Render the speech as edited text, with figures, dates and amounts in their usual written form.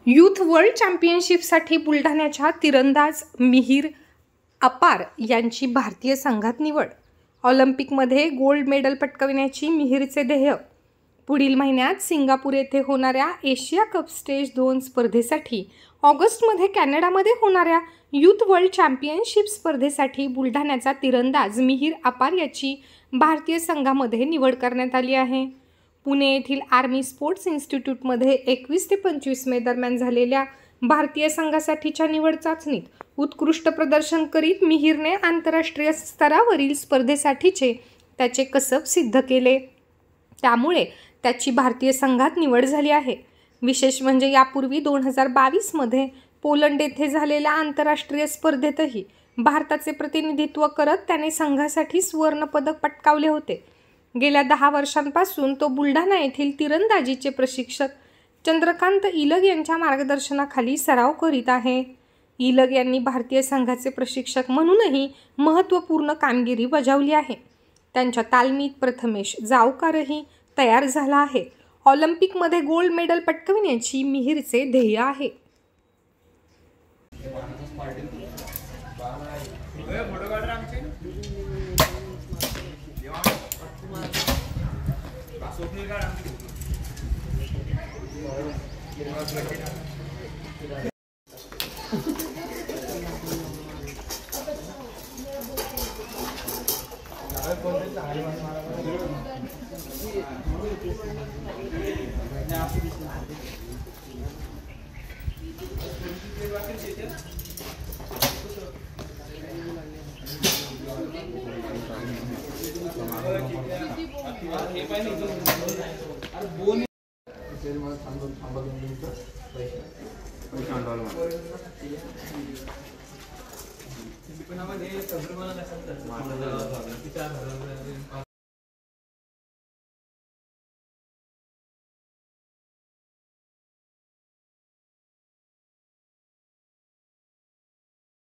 Youth world चॅम्पियनशिपसाठी बुलढाण्याच्या तिरंदाज मिहिर अपार यांची भारतीय संघात निवड। ऑलिम्पिकमध्ये गोल्ड मेडल पटकाविण्याची मिहिरचे ध्येय। पुढील महिन्यात सिंगापूर येथे होणाऱ्या एशिया कप स्टेज 2 स्पर्धेसाठी ऑगस्टमध्ये कॅनडामध्ये होणाऱ्या यूथ वर्ल्ड चॅम्पियनशिप स्पर्धेसाठी बुलढाण्याचा तिरंदाज मिहिर अपार याची भारतीय संघामध्ये निवड करण्यात आली आहे। पुणे येथील आर्मी स्पोर्ट्स इन्स्टिट्यूटमध्ये 21 ते 25 मे दरम्यान झालेल्या भारतीय संघासाठीच्या निवड चाचणीत उत्कृष्ट प्रदर्शन करीत मिहिरने आंतरराष्ट्रीय स्तरावरील स्पर्धेसाठीचे त्याचे कसब सिद्ध केले। त्यामुळे त्याची भारतीय संघात निवड झाली आहे। विशेष म्हणजे यापूर्वी 2022 मध्ये पोलंड येथे झालेल्या आंतरराष्ट्रीय स्पर्धेतही भारताचे प्रतिनिधित्व करत त्याने संघासाठी सुवर्ण पदक पटकावले होते। गेल्या 10 वर्षांपासून तो बुलढाणा येथील तिरंदाजीचे प्रशिक्षक चंद्रकांत इलग यांच्या मार्गदर्शनाखाली सराव करीत आहे। इलग यांनी भारतीय संघाचे प्रशिक्षक म्हणूनही महत्त्वपूर्ण कामगिरी बजावली आहे। त्यांच्या तालमीत प्रथमेश जावकारही तयार झाला आहे। ऑलिम्पिकमध्ये गोल्ड मेडल पटकाविण्याची मिहिरचे ध्येय आहे।